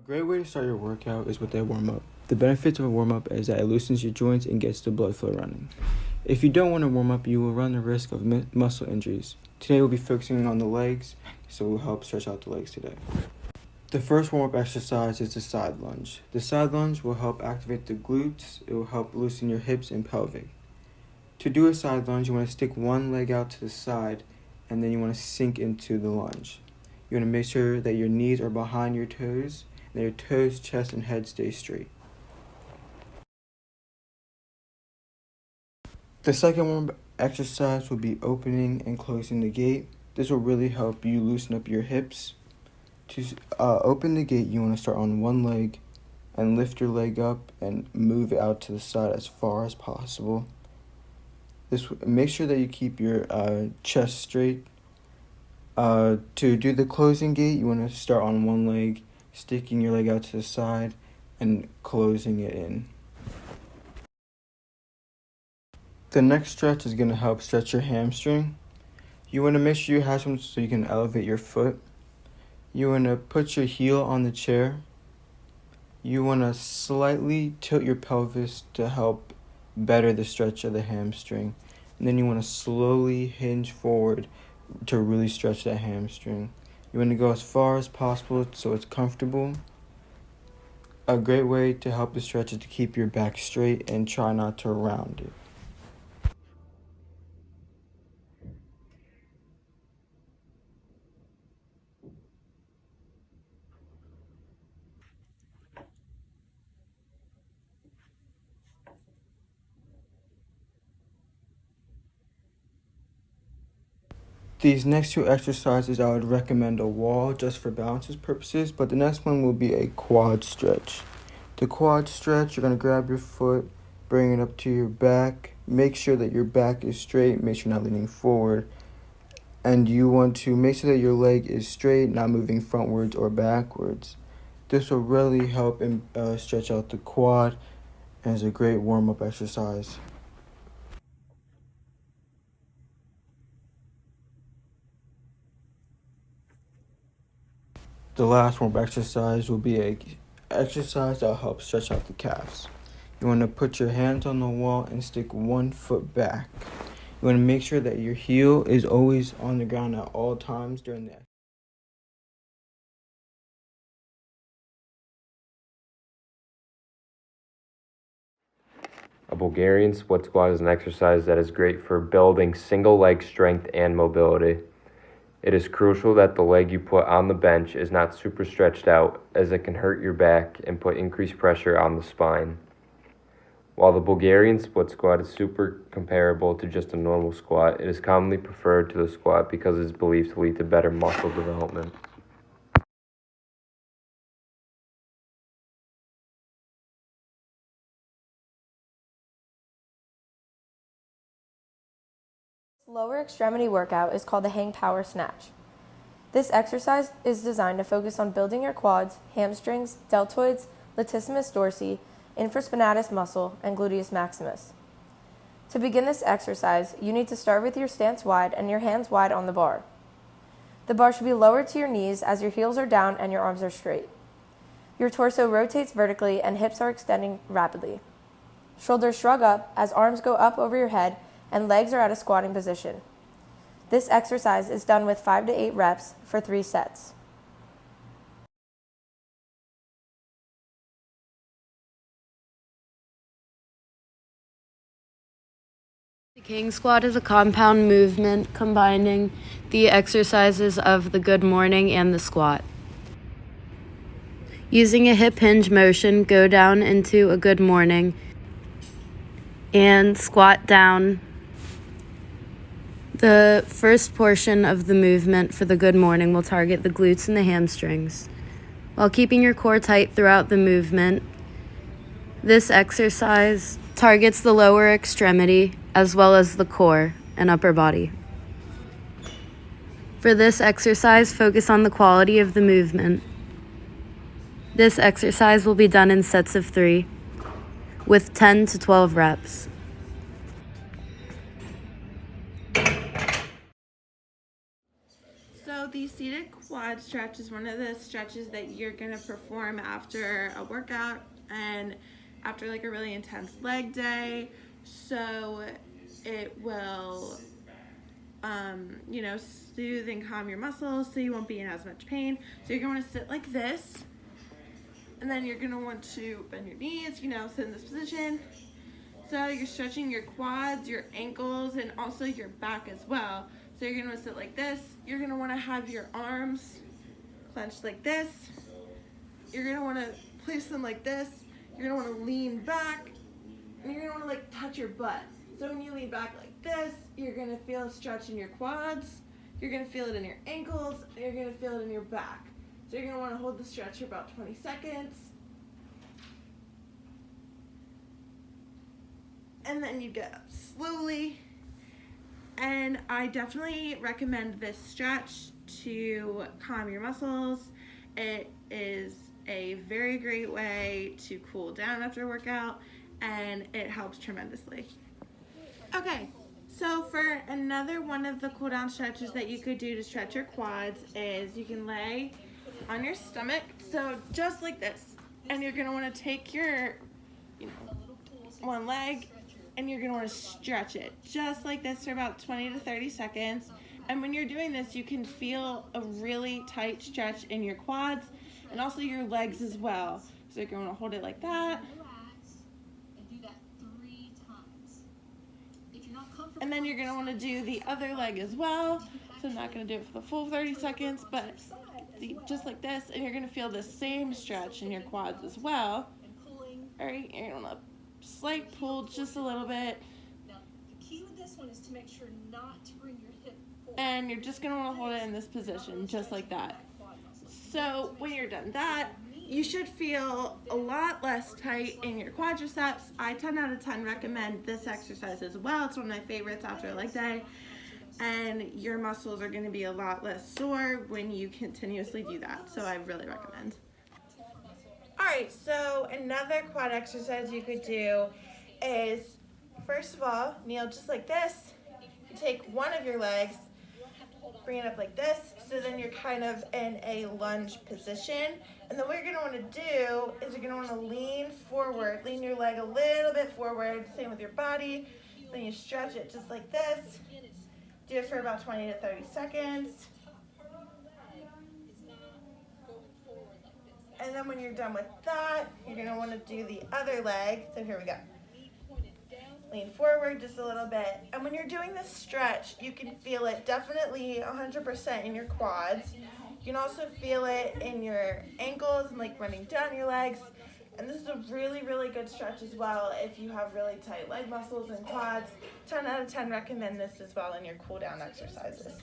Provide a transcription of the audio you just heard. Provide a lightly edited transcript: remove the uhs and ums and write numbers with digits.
Great way to start your workout is with a warm-up. The benefits of a warm-up is that it loosens your joints and gets the blood flow running. If you don't want to warm up, you will run the risk of muscle injuries. Today we'll be focusing on the legs, so we'll help stretch out the legs today. The first warm-up exercise is the side lunge. The side lunge will help activate the glutes. It will help loosen your hips and pelvic. To do a side lunge, you want to stick one leg out to the side, and then you want to sink into the lunge. You want to make sure that your knees are behind your toes, and your toes, chest, and head stay straight. The second warm-up exercise will be opening and closing the gate. This will really help you loosen up your hips. To open the gate, you want to start on one leg and lift your leg up and move it out to the side as far as possible. Make sure that you keep your chest straight. To do the closing gate, you want to start on one leg, sticking your leg out to the side and closing it in. The next stretch is going to help stretch your hamstring. You want to make sure you have something so you can elevate your foot. You want to put your heel on the chair. You want to slightly tilt your pelvis to help better the stretch of the hamstring. And then you want to slowly hinge forward to really stretch that hamstring. You want to go as far as possible so it's comfortable. A great way to help the stretch is to keep your back straight and try not to round it. These next two exercises, I would recommend a wall just for balance purposes, but the next one will be a quad stretch. The quad stretch, you're going to grab your foot, bring it up to your back, make sure that your back is straight, make sure you're not leaning forward, and you want to make sure that your leg is straight, not moving frontwards or backwards. This will really help stretch out the quad and is a great warm-up exercise. The last warm-up exercise will be an exercise that will help stretch out the calves. You want to put your hands on the wall and stick one foot back. You want to make sure that your heel is always on the ground at all times during the exercise. A Bulgarian split squat is an exercise that is great for building single leg strength and mobility. It is crucial that the leg you put on the bench is not super stretched out, as it can hurt your back and put increased pressure on the spine. While the Bulgarian split squat is super comparable to just a normal squat, it is commonly preferred to the squat because it is believed to lead to better muscle development. Lower extremity workout is called the hang power snatch. This exercise is designed to focus on building your quads, hamstrings, deltoids, latissimus dorsi, infraspinatus muscle, and gluteus maximus. To begin this exercise, you need to start with your stance wide and your hands wide on the bar. The bar should be lowered to your knees as your heels are down and your arms are straight. Your torso rotates vertically and hips are extending rapidly. Shoulders shrug up as arms go up over your head and legs are at a squatting position. This exercise is done with 5 to 8 reps for 3 sets. The king squat is a compound movement combining the exercises of the good morning and the squat. Using a hip hinge motion, go down into a good morning and squat down. The first portion of the movement for the good morning will target the glutes and the hamstrings. While keeping your core tight throughout the movement, this exercise targets the lower extremity as well as the core and upper body. For this exercise, focus on the quality of the movement. This exercise will be done in sets of 3 with 10 to 12 reps. So the seated quad stretch is one of the stretches that you're gonna perform after a workout and after like a really intense leg day. So it will, you know, soothe and calm your muscles so you won't be in as much pain. So you're gonna wanna sit like this. And then you're gonna want to bend your knees, you know, sit in this position. So you're stretching your quads, your ankles, and also your back as well. So you're gonna sit like this. You're gonna wanna have your arms clenched like this. You're gonna wanna place them like this. You're gonna wanna lean back, and you're gonna wanna like touch your butt. So when you lean back like this, you're gonna feel a stretch in your quads. You're gonna feel it in your ankles, and you're gonna feel it in your back. So you're gonna wanna hold the stretch for about 20 seconds. And then you get up slowly. And I definitely recommend this stretch to calm your muscles. It is a very great way to cool down after a workout, and it helps tremendously. Okay, so for another one of the cool down stretches that you could do to stretch your quads is you can lay on your stomach, so just like this. And you're gonna wanna take your, you know, one leg, and you're gonna wanna stretch it just like this for about 20 to 30 seconds. And when you're doing this, you can feel a really tight stretch in your quads and also your legs as well. So you're gonna hold it like that. And then you're gonna wanna do the other leg as well. So I'm not gonna do it for the full 30 seconds, but just like this, and you're gonna feel the same stretch in your quads as well. All right, you're gonna slight pull just a little bit. Now, the key with this one is to make sure not to bring your hip forward. And you're just gonna wanna hold it in this position, just like that. So when you're done that, you should feel a lot less tight in your quadriceps. I 10 out of 10 recommend this exercise as well. It's one of my favorites after a leg day. And your muscles are gonna be a lot less sore when you continuously do that. So I really recommend. All right, so another quad exercise you could do is, first of all, kneel just like this. You take one of your legs, bring it up like this, so then you're kind of in a lunge position. And then what you're gonna wanna do is you're gonna wanna lean forward, lean your leg a little bit forward, same with your body. Then you stretch it just like this. Do it for about 20 to 30 seconds. And then when you're done with that, you're gonna wanna do the other leg. So here we go. Lean forward just a little bit. And when you're doing this stretch, you can feel it definitely 100% in your quads. You can also feel it in your ankles and like running down your legs. And this is a really, really good stretch as well if you have really tight leg muscles and quads. 10 out of 10 recommend this as well in your cool down exercises.